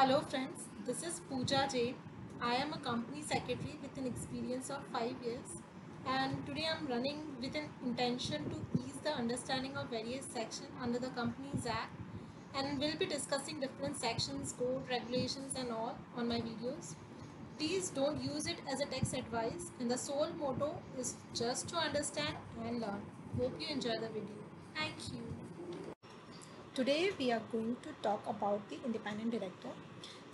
Hello friends, this is Pooja J. I am a company secretary with an experience of 5 years, and today I am running with an intention to ease the understanding of various sections under the Companies Act, and will be discussing different sections, code, regulations and all on my videos. Please don't use it as a text advice, and the sole motto is just to understand and learn. Hope you enjoy the video. Thank you. Today we are going to talk about the independent director.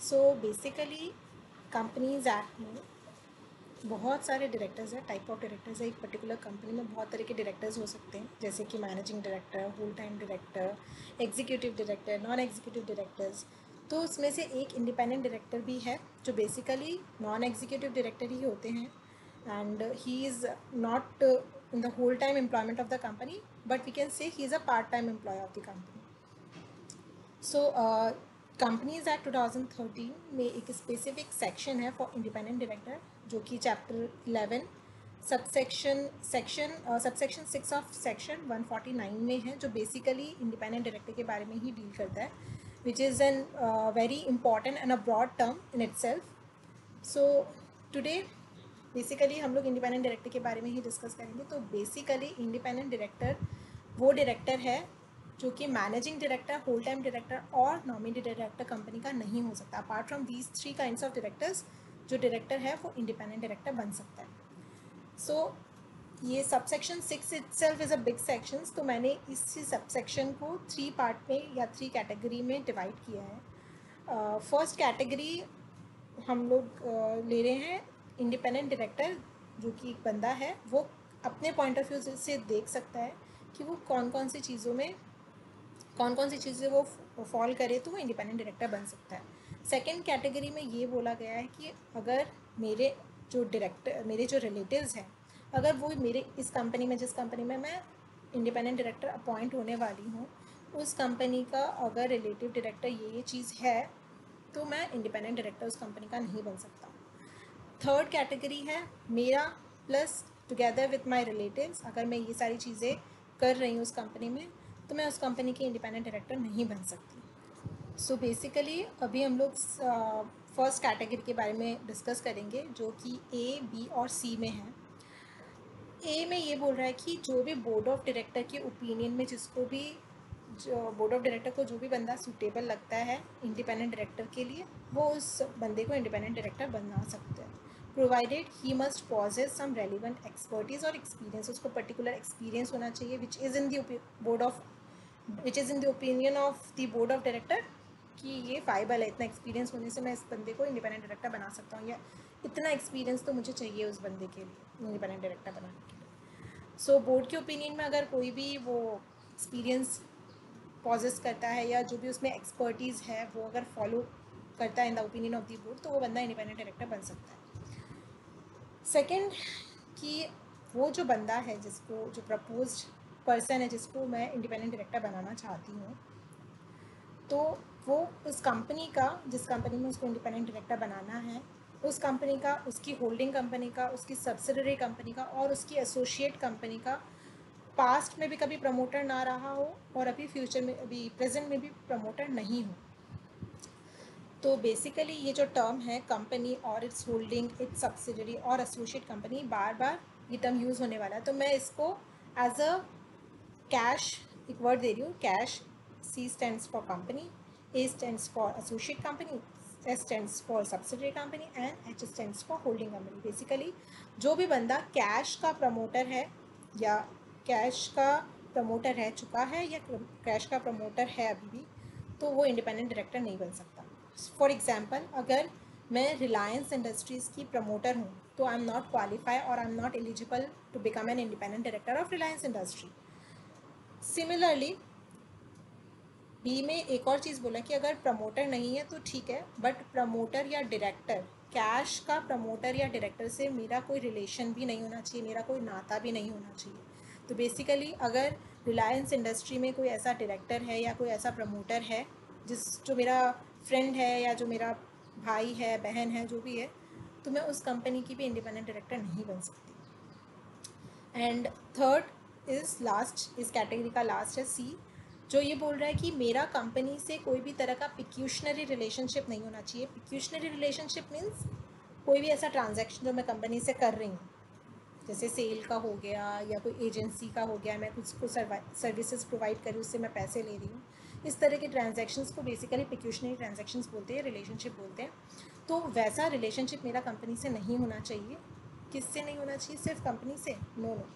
So basically companies act में बहुत सारे directors हैं, type of directors है। एक particular company में बहुत तरह के डायरेक्टर्स हो सकते हैं, जैसे कि managing director, whole time director, executive director, non executive directors. तो उसमें से एक इंडिपेंडेंट डायरेक्टर भी है जो बेसिकली नॉन एग्जीक्यूटिव डायरेक्टर ही होते हैं, and he is not in the whole time employment of the company, but we can say he is a part time employ of the company. So companies act 2013 में एक specific section है for independent director, जो कि chapter 11 subsection 6 of section 149 में है, जो basically independent director के बारे में ही डील करता है, which is an very important and a broad term in itself. So today basically हम लोग इंडिपेंडेंट डायरेक्टर के बारे में ही डिस्कस करेंगे। तो बेसिकली इंडिपेंडेंट डायरेक्टर वो डायरेक्टर है जो कि managing director, whole time director और नॉमिनी डायरेक्टर कंपनी का नहीं हो सकता। Apart from these 3 kinds of directors, जो डायरेक्टर है वो इंडिपेंडेंट डायरेक्टर बन सकता है। सो ये subsection 6 itself is a big sections, तो मैंने इसी सबसेक्शन को 3 पार्ट में या 3 कैटेगरी में डिवाइड किया है। फर्स्ट कैटेगरी हम लोग ले रहे हैं इंडिपेंडेंट डायरेक्टर, जो कि एक बंदा है, वो अपने पॉइंट ऑफ व्यू से देख सकता है कि वो कौन कौन सी चीज़ें वो फॉल करे तो वो इंडिपेंडेंट डायरेक्टर बन सकता है। सेकंड कैटेगरी में ये बोला गया है कि अगर मेरे जो रिलेटिव्स हैं, अगर वो मेरे इस कंपनी में, जिस कंपनी में मैं इंडिपेंडेंट डायरेक्टर अपॉइंट होने वाली हूँ, उस कंपनी का अगर रिलेटिव डायरेक्टर ये चीज़ है, तो मैं इंडिपेंडेंट डायरेक्टर उस कंपनी का नहीं बन सकता। थर्ड कैटेगरी है मेरा plus together with my relatives, अगर मैं ये सारी चीज़ें कर रही हूँ उस कंपनी में, तो मैं उस कंपनी की इंडिपेंडेंट डायरेक्टर नहीं बन सकती। सो बेसिकली अभी हम लोग फर्स्ट कैटेगरी के बारे में डिस्कस करेंगे, जो कि ए, बी और सी में है। ए में ये बोल रहा है कि जो भी बोर्ड ऑफ डायरेक्टर के ओपिनियन में जो बोर्ड ऑफ डायरेक्टर को जो भी बंदा सूटेबल लगता है इंडिपेंडेंट डायरेक्टर के लिए, वो उस बंदे को इंडिपेंडेंट डायरेक्टर बना सकते हैं, provided he must possess some relevant expertise और एक्सपीरियंस। उसको पर्टिकुलर एक्सपीरियंस होना चाहिए which is in the opinion of the board of director, कि ये फाइबल है, इतना एक्सपीरियंस होने से मैं इस बंदे को इंडिपेंडेंट डायरेक्टर बना सकता हूँ, या इतना एक्सपीरियंस तो मुझे चाहिए उस बंदे के लिए इंडिपेंडेंट डायरेक्टर बनाने के लिए। सो बोर्ड के ओपिनियन में अगर कोई भी वो एक्सपीरियंस पॉजेस करता है, या जो भी उसमें एक्सपर्टीज़ है वो अगर फॉलो करता है इन the opinion of the board, तो वो बंदा इंडिपेंडेंट डायरेक्टर बन सकता है। सेकेंड, कि वो जो बंदा है, जो प्रपोज्ड पर्सन है, जिसको मैं इंडिपेंडेंट डायरेक्टर बनाना चाहती हूँ, तो वो उस कंपनी का, जिस कंपनी में उसको इंडिपेंडेंट डायरेक्टर बनाना है, उस कंपनी का, उसकी होल्डिंग कंपनी का, उसकी सब्सिडरी कंपनी का और उसकी एसोसिएट कंपनी का पास्ट में भी कभी प्रमोटर ना रहा हो, और अभी फ्यूचर में, अभी प्रेजेंट में भी प्रमोटर नहीं हो। तो बेसिकली ये जो टर्म है कंपनी और इट्स होल्डिंग, इट्स सब्सिडरी और एसोसिएट कंपनी, बार बार ये टर्म यूज़ होने वाला है, तो मैं इसको एज अ कैश एक वर्ड दे रही हूँ। Cash, C stands for company, A stands for associate company, S stands for subsidiary company and H stands for holding company. Basically जो भी बंदा कैश का प्रमोटर है, या कैश का प्रमोटर रह चुका है, या कैश का प्रमोटर है अभी भी, तो वो इंडिपेंडेंट डायरेक्टर नहीं बन सकता। फॉर एग्जाम्पल, अगर मैं रिलायंस इंडस्ट्रीज़ की प्रमोटर हूँ, तो आई एम नॉट क्वालिफाई और I am not eligible to become an independent director of Reliance Industry. Similarly B में एक और चीज़ बोला कि अगर प्रमोटर नहीं है तो ठीक है, बट प्रमोटर या डायरेक्टर, कैश का प्रमोटर या डायरेक्टर से मेरा कोई रिलेशन भी नहीं होना चाहिए, मेरा कोई नाता भी नहीं होना चाहिए। तो बेसिकली अगर रिलायंस इंडस्ट्री में कोई ऐसा डायरेक्टर है या कोई ऐसा प्रमोटर है जो मेरा फ्रेंड है, या जो मेरा भाई है, बहन है, जो भी है, तो मैं उस कंपनी की भी इंडिपेंडेंट डायरेक्टर नहीं बन सकती। एंड थर्ड इज़ लास्ट, इस कैटेगरी का लास्ट है सी, जो ये बोल रहा है कि मेरा कंपनी से कोई भी तरह का पिक्यूशनरी रिलेशनशिप नहीं होना चाहिए। पिक्यूशनरी रिलेशनशिप मीन्स कोई भी ऐसा ट्रांजैक्शन जो मैं कंपनी से कर रही हूँ, जैसे सेल का हो गया या कोई एजेंसी का हो गया, मैं कुछ को सर्विसेज प्रोवाइड करी, उससे मैं पैसे ले रही हूँ, इस तरह के ट्रांजैक्शंस को बेसिकली पिक्यूशनरी ट्रांजैक्शंस बोलते हैं, रिलेशनशिप बोलते हैं। तो वैसा रिलेशनशिप मेरा कंपनी से नहीं होना चाहिए। किससे नहीं होना चाहिए? सिर्फ कंपनी से? No no,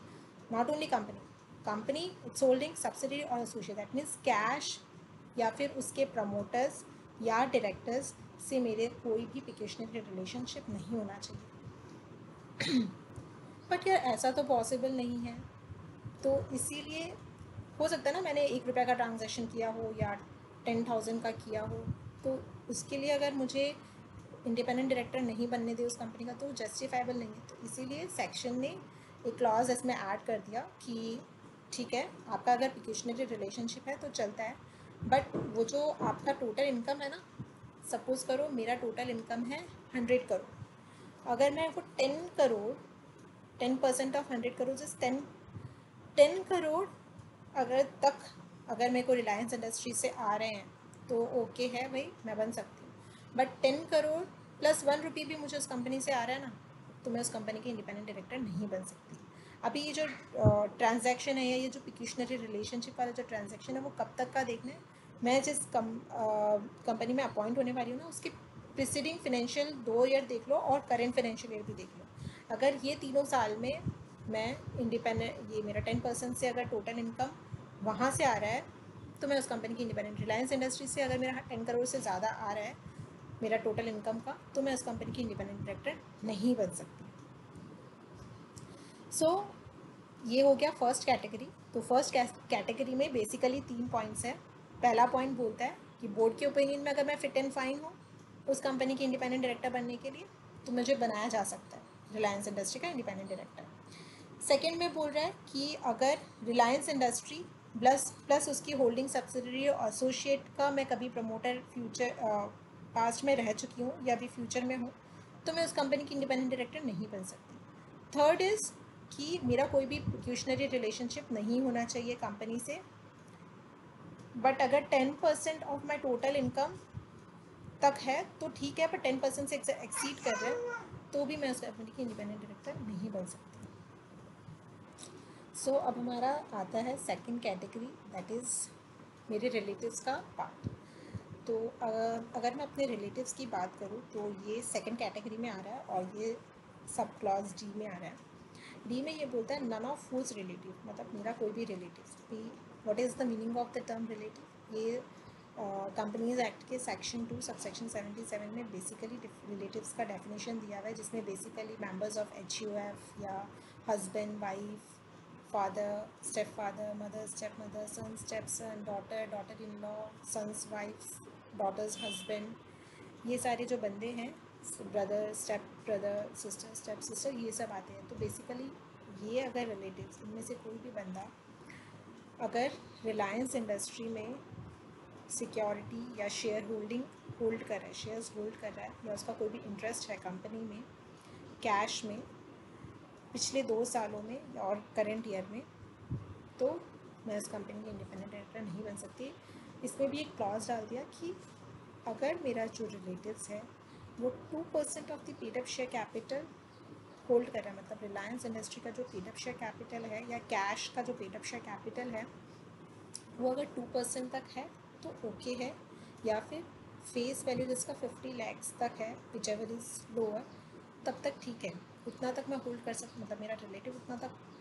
not only company, company, its holding, subsidiary और एसोसिएट, दैट मीन्स कैश या फिर उसके प्रमोटर्स या डायरेक्टर्स से मेरे कोई भी पिक्यूशनरी रिलेशनशिप नहीं होना चाहिए। बट यार ऐसा तो पॉसिबल नहीं है, तो इसीलिए हो सकता है ना मैंने 1 रुपये का ट्रांजैक्शन किया हो या 10,000 का किया हो, तो उसके लिए अगर मुझे इंडिपेंडेंट डायरेक्टर नहीं बनने दे उस कंपनी का, तो जस्टिफाइबल नहीं है। तो इसीलिए सेक्शन ने एक क्लॉज इसमें ऐड कर दिया कि ठीक है, आपका अगर पिक्यूशनरी रिलेशनशिप है तो चलता है, बट वो जो आपका टोटल इनकम है ना, सपोज़ करो मेरा टोटल इनकम है 100 करोड़, अगर मैं वो 10 करोड़, 10% ऑफ 100 करोड़ इज 10 करोड़ अगर तक अगर मेरे को रिलायंस इंडस्ट्री से आ रहे हैं तो ओके है भाई, मैं बन सकती हूँ। बट 10 करोड़ प्लस 1 रुपी भी मुझे उस कंपनी से आ रहा है ना, तो मैं उस कंपनी की इंडिपेंडेंट डायरेक्टर नहीं बन सकती। अभी ये जो ट्रांजैक्शन है या ये जो पिक्यूशनरी रिलेशनशिप वाला जो ट्रांजैक्शन है वो कब तक का देखना है? मैं जिस कंपनी में अपॉइंट होने वाली हूँ ना, उसके प्रिसीडिंग फिनेंशियल 2 ईयर देख लो और करेंट फिनेंशियल ईयर भी देख लो। अगर ये तीनों साल में मैं इंडिपेंडेंट, ये मेरा 10% से अगर टोटल इनकम वहाँ से आ रहा है तो मैं उस कंपनी की इंडिपेंडेंट, रिलायंस इंडस्ट्री से अगर मेरा 10 करोड़ से ज़्यादा आ रहा है मेरा टोटल इनकम का, तो मैं उस कंपनी की इंडिपेंडेंट डायरेक्टर नहीं बन सकती। सो ये हो गया फर्स्ट कैटेगरी। तो फर्स्ट कैटेगरी में बेसिकली 3 पॉइंट्स हैं। पहला पॉइंट बोलता है कि बोर्ड के ओपिनियन में अगर मैं फिट एंड फाइन हूँ उस कंपनी की इंडिपेंडेंट डायरेक्टर बनने के लिए, तो मुझे बनाया जा सकता है रिलायंस इंडस्ट्री का इंडिपेंडेंट डायरेक्टर। सेकेंड में बोल रहा है कि अगर रिलायंस इंडस्ट्री प्लस उसकी होल्डिंग सब्सिडरी और एसोसिएट का मैं कभी प्रमोटर फ्यूचर पास्ट में रह चुकी हूँ या भी फ्यूचर में हूँ, तो मैं उस कंपनी की इंडिपेंडेंट डायरेक्टर नहीं बन सकती। थर्ड इज़ कि मेरा कोई भी पिक्यूशनरी रिलेशनशिप नहीं होना चाहिए कंपनी से, बट अगर 10% ऑफ माई टोटल इनकम तक है तो ठीक है, पर 10% से एक्सीड कर रहे हैं तो भी मैं उस कंपनी की इंडिपेंडेंट डायरेक्टर नहीं बन सकती। सो अब हमारा आता है सेकंड कैटेगरी, दैट इज़ मेरे रिलेटिव्स का पार्ट। तो अगर मैं अपने रिलेटिव्स की बात करूँ तो ये सेकंड कैटेगरी में आ रहा है और ये सब क्लॉज डी में आ रहा है। डी में ये बोलता है नन ऑफ हुज रिलेटिव, मतलब मेरा कोई भी relative. What is the meaning of the term relative? ये कंपनीज एक्ट के सेक्शन 2 सबसेक्शन 77 में बेसिकली रिलेटिव्स का डेफिनेशन दिया हुआ है, जिसमें बेसिकली मेंबर्स ऑफ HUF या husband, wife, father, step father, mother, step mother, son, step son, daughter, daughter in law, sons wife, daughters husband, ये सारे जो बंदे हैं, brother, step brother, sister, step sister, ये सब आते हैं। तो बेसिकली ये अगर रिलेटिव्स इनमें से कोई भी बंदा अगर रिलायंस इंडस्ट्री में सिक्योरिटी या शेयर होल्ड कर रहा है, शेयर्स होल्ड कर रहा है, या उसका कोई भी इंटरेस्ट है कंपनी में कैश में पिछले 2 सालों में और करंट ईयर में, तो मैं उस कंपनी की इंडिपेंडेंट डायरेक्टर नहीं बन सकती। इसमें भी एक क्लॉज डाल दिया कि अगर मेरा जो रिलेटिव्स है वो 2% of the paid up share capital hold कर रहा है, मतलब रिलायंस इंडस्ट्री का जो पेड अप शेयर कैपिटल है या कैश का जो पेड अप शेयर कैपिटल है वो अगर 2% तक है तो ओके है, या फिर फेस वैल्यू जिसका 50 lakhs तक है, विच एवर इज़ लोअर, तब तक ठीक है, उतना तक मैं होल्ड कर सकती, मतलब मेरा रिलेटिव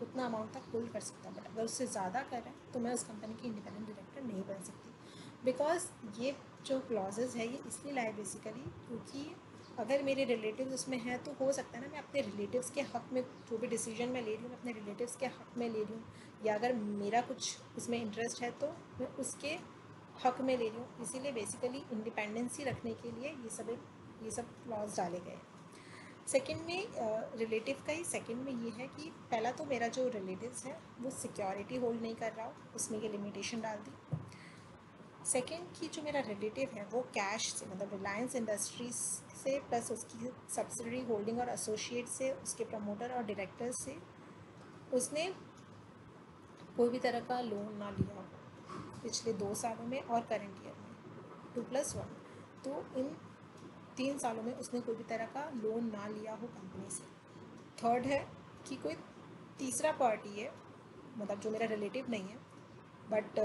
उतना अमाउंट तक होल्ड कर सकता है। बट अगर उससे ज़्यादा कर रहा है तो मैं उस कंपनी की इंडिपेंडेंट डायरेक्टर नहीं बन सकती। बिकॉज ये जो क्लॉजेज है ये इसलिए लाए बेसिकली क्योंकि अगर मेरे रिलेटिव्स उसमें हैं तो हो सकता है ना मैं अपने रिलेटिव्स के हक़ में जो भी डिसीजन मैं ले रही हूँ मैं अपने रिलेटिव्स के हक़ में ले रही हूँ, या अगर मेरा कुछ उसमें इंटरेस्ट है तो मैं उसके हक़ में ले रही हूँ। इसीलिए बेसिकली इंडिपेंडेंसी रखने के लिए ये सब क्लॉज डाले गए हैं। सेकंड में रिलेटिव का ही सेकंड में ये है कि पहला तो मेरा जो रिलेटिव्स है वो सिक्योरिटी होल्ड नहीं कर रहा हो, उसमें ये लिमिटेशन डाल दी। सेकंड कि जो मेरा रिलेटिव है वो कैश से, मतलब रिलायंस इंडस्ट्रीज से प्लस उसकी सब्सिडरी होल्डिंग और एसोसिएट से, उसके प्रमोटर और डायरेक्टर से उसने कोई भी तरह का लोन ना लिया हो, पिछले 2 सालों में और करंट ईयर में 2+1, तो इन 3 सालों में उसने कोई भी तरह का लोन ना लिया हो कंपनी से। थर्ड है कि कोई तीसरा पार्टी है, मतलब जो मेरा रिलेटिव नहीं है बट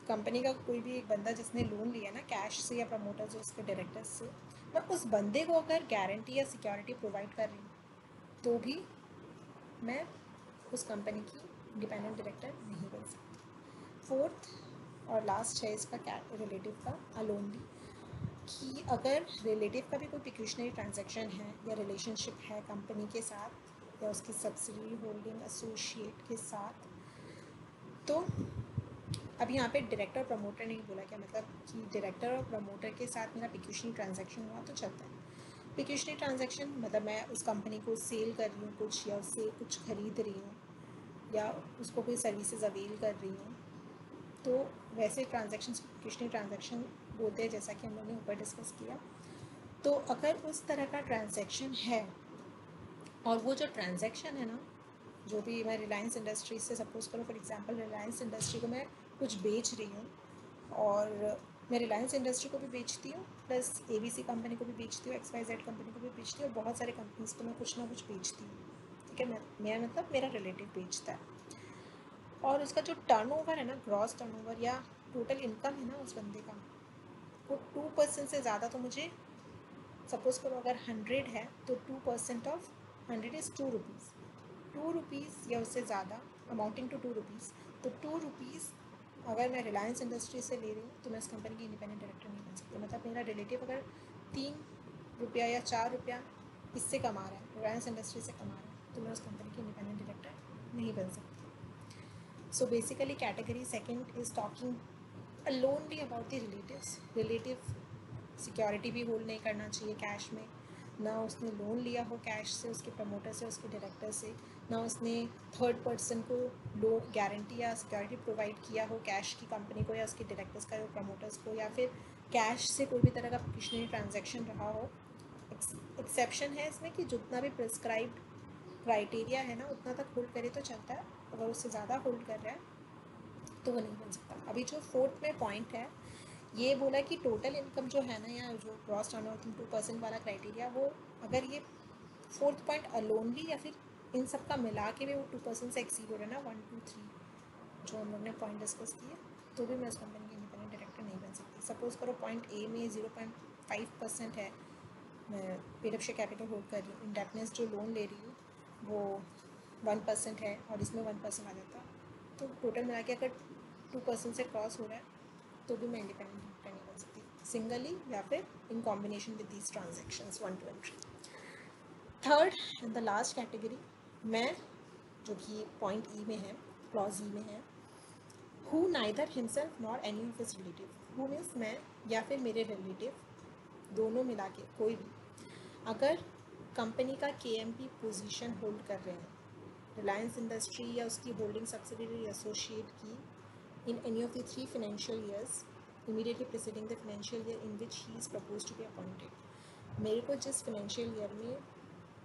कंपनी का कोई भी एक बंदा जिसने लोन लिया ना कैश से या प्रमोटर से, उसके डायरेक्टर्स से, मैं उस बंदे को अगर गारंटी या सिक्योरिटी प्रोवाइड कर रही हूँ तो भी मैं उस कंपनी की इंडिपेंडेंट डायरेक्टर नहीं बन सकती। फोर्थ और लास्ट है इसका रिलेटिव का अलोनली, कि अगर रिलेटिव का भी कोई पिक्यूशनरी ट्रांजैक्शन है या रिलेशनशिप है कंपनी के साथ या उसकी सब्सिडरी होल्डिंग एसोसिएट के साथ, तो अब यहाँ पे डायरेक्टर प्रमोटर नहीं बोला, क्या मतलब कि डायरेक्टर और प्रमोटर के साथ मेरा पिक्यूशनरी ट्रांजैक्शन हुआ तो चलता है। पिक्यूशनरी ट्रांजैक्शन मतलब मैं उस कंपनी को सेल कर रही हूँ कुछ, या उससे कुछ खरीद रही हूँ, या उसको कोई सर्विसेज अवेल कर रही हूँ, तो वैसे ट्रांजैक्शन पिक्यूशनरी ट्रांजैक्शन बोलते हैं, जैसा कि हम लोगों ने ऊपर डिस्कस किया। तो अगर उस तरह का ट्रांजैक्शन है और वो जो ट्रांजैक्शन है ना, जो भी मैं रिलायंस इंडस्ट्रीज से सपोज करो फॉर एग्जांपल रिलायंस इंडस्ट्री को मैं कुछ बेच रही हूँ, और मैं रिलायंस इंडस्ट्री को भी बेचती हूँ प्लस ABC कंपनी को भी बेचती हूँ, XYZ कंपनी को भी बेचती हूँ, और बहुत सारे कंपनीज को मैं कुछ ना कुछ बेचती हूँ, ठीक है। मैं मतलब मेरा रिलेटिव बेचता है, और उसका जो टर्नओवर है ना, ग्रॉस टर्नओवर या टोटल इनकम है ना उस बंदे का, वो 2% से ज़्यादा, तो मुझे सपोज करो अगर 100 है तो 2% ऑफ 100 इज़ 2 रुपीज़, 2 रुपीज़ या उससे ज़्यादा अमाउंटिंग टू 2 रुपीज़, तो 2 रुपीज़ अगर मैं रिलायंस इंडस्ट्री से ले रही हूँ तो मैं उस कंपनी की इंडिपेंडेंट डायरेक्टर नहीं बन सकती। मतलब मेरा रिलेटिव अगर 3 रुपया या 4 रुपया इससे कमा रहा है, रिलायंस इंडस्ट्री से कमा रहा है, तो मैं उस कंपनी की इंडिपेंडेंट डायरेक्टर नहीं बन सकती। So basically category second is talking only about the relatives. Relative security भी होल्ड नहीं करना चाहिए कैश में, ना उसने लोन लिया हो कैश से उसके प्रमोटर से, उसके डायरेक्टर से, ना उसने थर्ड पर्सन को लोन गारंटी या सिक्योरिटी प्रोवाइड किया हो कैश की कंपनी को या उसके डायरेक्टर्स का या प्रमोटर्स को, या फिर कैश से कोई भी तरह का पिक्यूशनरी ट्रांजैक्शन रहा हो। एक्सेप्शन है इसमें कि जितना भी प्रिस्क्राइब्ड क्राइटेरिया है ना उतना तक होल्ड करे तो चलता है, अगर उससे ज़्यादा होल्ड कर रहा है तो वो नहीं बन सकता। अभी जो फोर्थ में पॉइंट है, ये बोला कि टोटल इनकम जो है ना, या जो ग्रॉस टर्नओवर 2% वाला क्राइटेरिया, वो अगर ये फोर्थ पॉइंट अलोनली या फिर इन सब का मिला के भी वो 2% से एक्सीड हो रहा है ना, 1 2 3 जो हम लोग ने पॉइंट डिस्कस किए, तो भी मैं उस कंपनी की इंडिपेंडेंट डायरेक्टर नहीं बन सकती। सपोज करो पॉइंट ए में 0.5% है, मैं paid up share capital hold कर रही हूँ, इंडेटनेस जो लोन ले रही हूँ वो 1% है और इसमें 1% आ जाता, तो टोटल मिला के अगर 2% से क्रॉस हो रहा है तो भी मैं इंडिपेंडेंट डायरेक्टर नहीं बन सकती, सिंगली या फिर in combination with these transactions 1 to 3। Third and the last category, मैं जो कि पॉइंट ई में है, क्लॉज ई में है, who neither himself nor any of his relative, who means मैं या फिर मेरे रिलेटिव दोनों मिला के कोई भी अगर कंपनी का KMP पोजीशन होल्ड कर रहे हैं, रिलायंस इंडस्ट्री या उसकी होल्डिंग सब्सिडियरी एसोसिएट की, in any of the 3 financial years immediately preceding the financial year in which he is proposed to be appointed, मेरे को जिस फाइनेंशियल ईयर में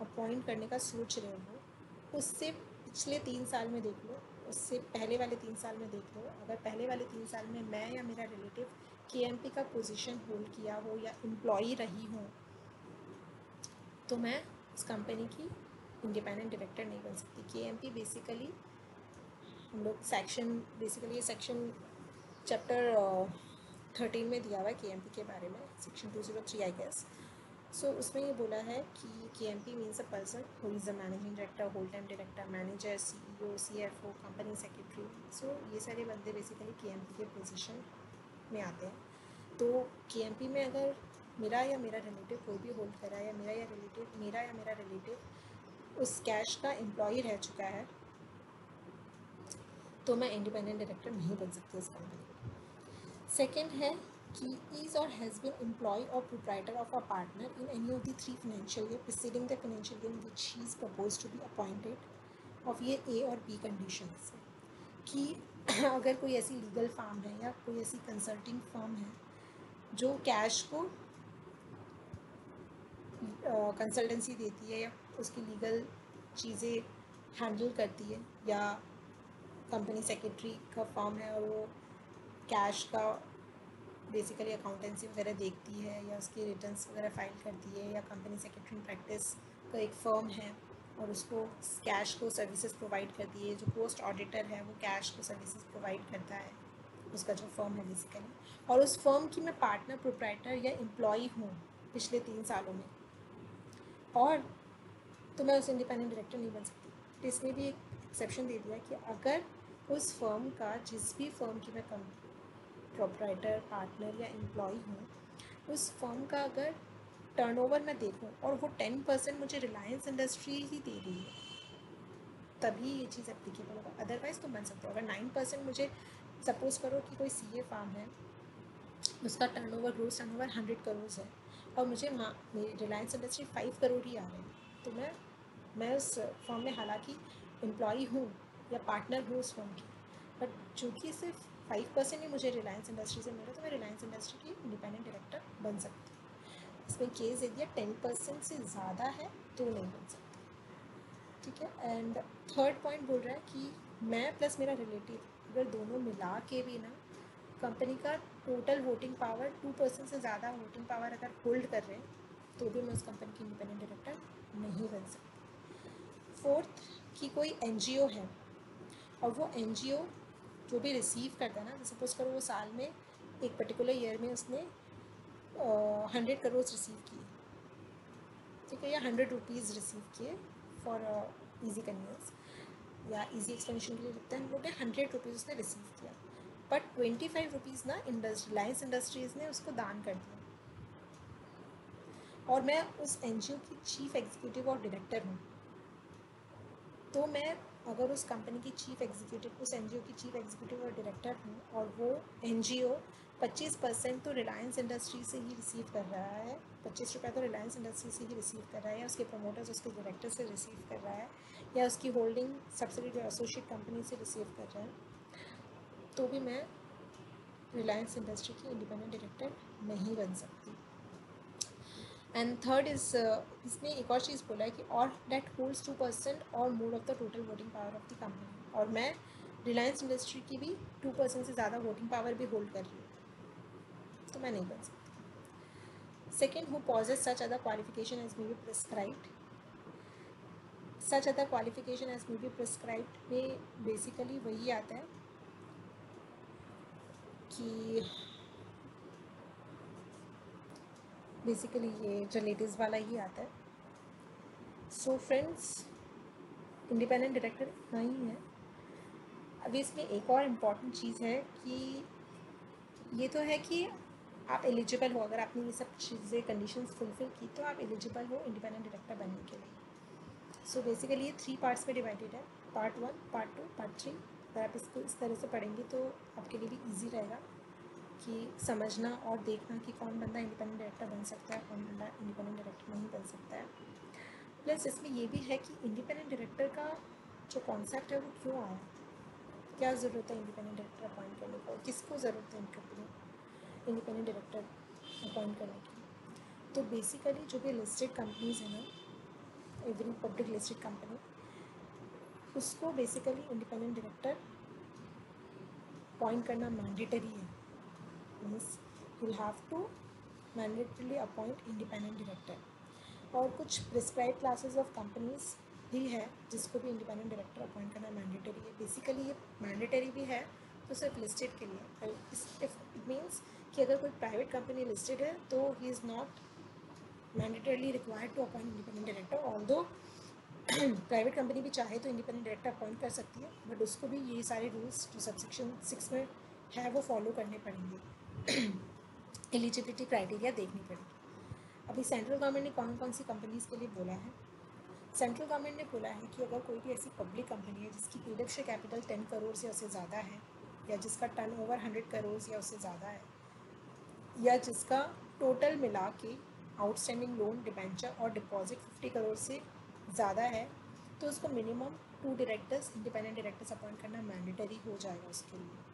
अपॉइंट करने का सोच रहे हो उससे पिछले 3 साल में देख लो, उससे पहले वाले 3 साल में देख लो, अगर पहले वाले 3 साल में मैं या मेरा रिलेटिव KMP का पोजीशन होल्ड किया हो या एम्प्लॉई रही हूँ, तो मैं उस कंपनी की इंडिपेंडेंट डायरेक्टर नहीं बन सकती। KMP बेसिकली हम लोग बेसिकली सेक्शन चैप्टर 13 में दिया हुआ है KMP के बारे में, सेक्शन 203 आई गेस। सो उसमें ये बोला है कि KMP means a person who is a managing director, whole time director, manager, CEO, CFO, company secretary. So ये सारे बंदे बेसिकली KMP के पोजीशन में आते हैं। तो KMP में अगर मेरा या मेरा रिलेटिव कोई भी होल्ड करा है, या मेरा या मेरा रिलेटिव उस कैश का एम्प्लॉई रह चुका है, तो मैं इंडिपेंडेंट डायरेक्टर नहीं बन सकती इस कंपनी। सेकेंड है कि is or has been employee or proprietor of a partner in any of the 3 financial year preceding the financial year in which he is proposed to be appointed, of ये A और B conditions है कि अगर कोई ऐसी legal firm है या कोई ऐसी कंसल्टिंग फर्म है जो कैश को कंसल्टेंसी देती है या उसकी लीगल चीज़ें हैंडल करती है, या कंपनी सेक्रेटरी का फर्म है और वो कैश का बेसिकली अकाउंटेंसी वगैरह देखती है या उसकी रिटर्न्स वगैरह फाइल करती है, या कंपनी सेक्रेटरी प्रैक्टिस का एक फ़र्म है और उसको कैश को सर्विसेज प्रोवाइड करती है। जो पोस्ट ऑडिटर है वो कैश को सर्विसेज प्रोवाइड करता है, उसका जो फर्म है बेसिकली, और उस फर्म की मैं पार्टनर प्रोप्राइटर या एम्प्लॉई हूँ पिछले 3 सालों में, और तो मैं उस इंडिपेंडेंट डायरेक्टर नहीं बन सकती। तो इसमें भी एक एक्सेप्शन दे दिया कि अगर उस फर्म का, जिस भी फर्म की मैं प्रोप्राइटर, पार्टनर या एम्प्लॉई हूँ, उस फर्म का अगर टर्नओवर मैं देखूँ और वो 10% मुझे रिलायंस इंडस्ट्री ही दे रही है, तभी ये चीज़ एप्लीकेबल होगा। अदरवाइज़ तुम बन सकते हो। अगर 9% मुझे, सपोज़ करो कि कोई सीए फार्म है, उसका टर्नओवर, ग्रोस टर्नओवर 100 करोड़ है, और मुझे मेरी रिलायंस इंडस्ट्री 5 करोड़ ही आ रहे हैं, तो मैं उस फर्म में हालांकि एम्प्लॉई हूँ या पार्टनर हूँ उस फर्म की, बट चूँकि सिर्फ 5% ही मुझे रिलायंस इंडस्ट्री से मिला, तो मैं रिलायंस इंडस्ट्री की इंडिपेंडेंट डायरेक्टर बन सकती हूँ। इसमें केस दे दिया 10% से ज़्यादा है तो नहीं बन सकती। ठीक है। एंड थर्ड पॉइंट बोल रहा है कि मैं प्लस मेरा रिलेटिव अगर दोनों मिला के भी ना कंपनी का टोटल वोटिंग पावर 2% से ज़्यादा वोटिंग पावर अगर होल्ड कर रहे हैं, तो भी मैं उस कंपनी की इंडिपेंडेंट डायरेक्टर नहीं बन सकती। फोर्थ, कि कोई एनजीओ है और वो एनजीओ जो भी रिसीव करता है ना, सपोज करो वो साल में एक पर्टिकुलर ईयर में उसने 100 करोड़ रिसीव किए, ठीक है, या 100 रुपीज़ रिसीव किए फॉर ईजी कन्वीनियंस या ईजी एक्सप्लेनेशन के लिए लिखते हैं हम लोग, 100 रुपीज़ उसने रिसीव किया, बट 25 रुपीज़ ना रिलायंस इंडस्ट्रीज़ ने उसको दान कर दिया, और मैं उस एनजीओ की चीफ एग्जीक्यूटिव और डायरेक्टर हूँ, तो मैं अगर उस कंपनी की चीफ एग्जीक्यूटिव, उस एनजीओ की चीफ एग्जीक्यूटिव और डायरेक्टर हूँ, और वो एनजीओ 25% तो रिलायंस इंडस्ट्री से ही रिसीव कर रहा है, 25 रुपये तो रिलायंस इंडस्ट्री से ही रिसीव कर रहा है, या उसके प्रमोटर्स, उसके डायरेक्टर से रिसीव कर रहा है, या उसकी होल्डिंग सब्सिडियरी एसोसिएट कंपनी से रिसीव कर रहा है, तो भी मैं रिलायंस इंडस्ट्री की इंडिपेंडेंट डायरेक्टर नहीं बन सकती। एंड थर्ड इज, इसमें एक और चीज़ बोला है कि और डेट होल्ड्स 2% और more of the total voting power of the company, और मैं रिलायंस इंडस्ट्री की भी 2% से ज़्यादा वोटिंग पावर भी होल्ड कर रही हूँ, तो मैं नहीं बन सकती। Second, who possess such other qualification as may be prescribed. Such other qualification as may be prescribed में बेसिकली वही आता है कि बेसिकली ये रिलेटिव्स वाला ही आता है। सो फ्रेंड्स, इंडिपेंडेंट डायरेक्टर इतना ही है। अभी इसमें एक और इम्पॉर्टेंट चीज़ है कि ये तो है कि आप एलिजिबल हो, अगर आपने ये सब चीज़ें कंडीशंस फुलफिल की तो आप एलिजिबल हो इंडिपेंडेंट डायरेक्टर बनने के लिए। सो बेसिकली ये 3 पार्ट्स में डिवाइडेड है, पार्ट 1, पार्ट 2, पार्ट 3। अगर आप इसको इस तरह से पढ़ेंगे तो आपके लिए भी ईजी रहेगा कि समझना और देखना कि कौन बंदा इंडिपेंडेंट डायरेक्टर बन सकता है, कौन बंदा इंडिपेंडेंट डायरेक्टर नहीं बन सकता है। प्लस इसमें ये भी है कि इंडिपेंडेंट डायरेक्टर का जो कॉन्सेप्ट है वो क्यों आया, क्या ज़रूरत है इंडिपेंडेंट डायरेक्टर अपॉइंट करने को, किसको ज़रूरत है इंडिपेंडेंट डायरेक्टर अपॉइंट करने की। तो बेसिकली जो भी लिस्टेड कंपनीज हैं ना, एवरी पब्लिक लिस्टेड कंपनी, उसको बेसिकली इंडिपेंडेंट डायरेक्टर अपॉइंट करना मैंडेटरी है। Means you have to mandatorily appoint independent director. और कुछ प्रिस्क्राइब क्लासेस ऑफ कंपनीज भी है जिसको भी इंडिपेंडेंट डायरेक्टर अपॉइंट करना मैंडेटरी है। बेसिकली ये मैंडेटरी भी है तो सिर्फ लिस्टेड के लिए। इट मीन्स कि अगर कोई प्राइवेट कंपनी लिस्टेड है तो he is not mandatorily required to appoint independent director, although private company भी चाहे तो इंडिपेंडेंट डायरेक्टर अपॉइंट कर सकती है, बट उसको भी ये सारे रूल्स जो सबसेक्शन 6 में है वो फॉलो करने पड़ेंगे। एलिजिबिलिटी क्राइटेरिया देखनी पड़ेगी। अभी सेंट्रल गवर्नमेंट ने कौन कौन सी कंपनीज़ के लिए बोला है। सेंट्रल गवर्नमेंट ने बोला है कि अगर कोई भी ऐसी पब्लिक कंपनी है जिसकी पेड शेयर कैपिटल 10 करोड़ या उससे ज़्यादा है, या जिसका टर्नओवर 100 करोड़ या उससे ज़्यादा है, या जिसका टोटल मिला के आउटस्टैंडिंग लोन, डिबेंचर और डिपॉजिट 50 करोड़ से ज़्यादा है, तो उसको minimum 2 directors, independent directors appoint करना मैंडेटरी हो जाएगा उसके लिए।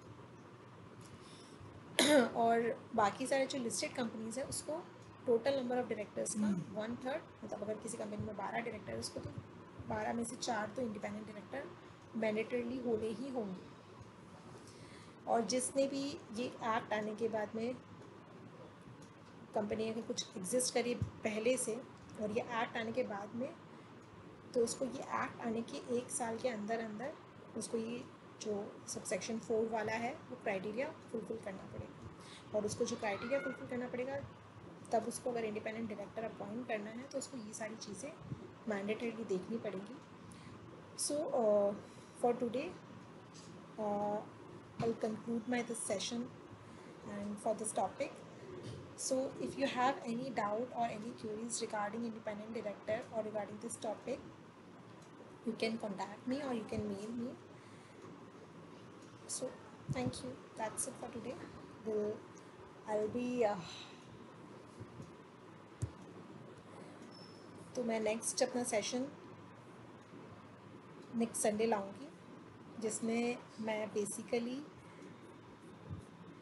और बाकी सारे जो लिस्टेड कंपनीज़ है उसको टोटल नंबर ऑफ डायरेक्टर्स का 1/3, मतलब अगर किसी कंपनी में 12 डायरेक्टर है उसको तो 12 में से 4 तो इंडिपेंडेंट डायरेक्टर मैंडेटरीली होने ही होंगे। और जिसने भी ये एक्ट आने के बाद में कंपनी अगर कुछ एग्जिस्ट करी पहले से और ये एक्ट आने के बाद में, तो उसको ये एक्ट आने के 1 साल के अंदर अंदर उसको ये जो सब सेक्शन 4 वाला है वो क्राइटेरिया फुलफ़िल करना पड़ेगा। और उसको जो क्राइटेरिया फुलफ़िल करना पड़ेगा, तब उसको अगर इंडिपेंडेंट डायरेक्टर अपॉइंट करना है तो उसको ये सारी चीज़ें मैंडेटरीली देखनी पड़ेगी। So for today I'll conclude my this session and for this topic. So if you have any doubt or any queries regarding independent director or regarding this topic, you can contact me or you can mail me. So thank you, that's it for today. I'll be तो मैं next अपना session next Sunday लाऊंगी, जिसमें मैं basically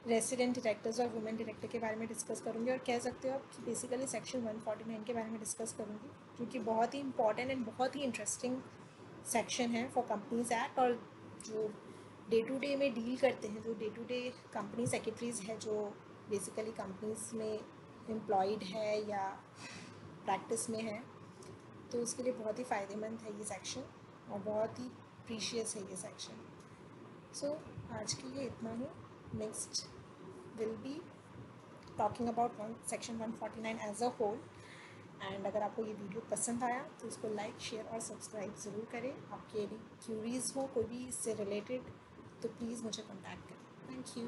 resident directors और women director के बारे में discuss करूँगी, और कह सकते हो आप कि बेसिकली सेक्शन 149 के बारे में डिस्कस करूँगी, जो कि बहुत ही इंपॉर्टेंट एंड बहुत ही इंटरेस्टिंग सेक्शन है फॉर कंपनीज एक्ट। और जो डे टू डे में डील करते हैं, जो day to day company secretaries है जो बेसिकली कंपनीज में एम्प्लॉयड है या प्रैक्टिस में है, तो उसके लिए बहुत ही फ़ायदेमंद है ये सेक्शन और बहुत ही प्रीशियस है ये सेक्शन। सो आज के लिए इतना ही। Next will be talking about section 149 as a whole. And अगर आपको ये वीडियो पसंद आया तो इसको लाइक, शेयर और सब्सक्राइब ज़रूर करें। आपकी यदि क्यूरीज़ हो कोई भी इससे रिलेटेड तो प्लीज़ मुझे कॉन्टैक्ट करें। Thank you.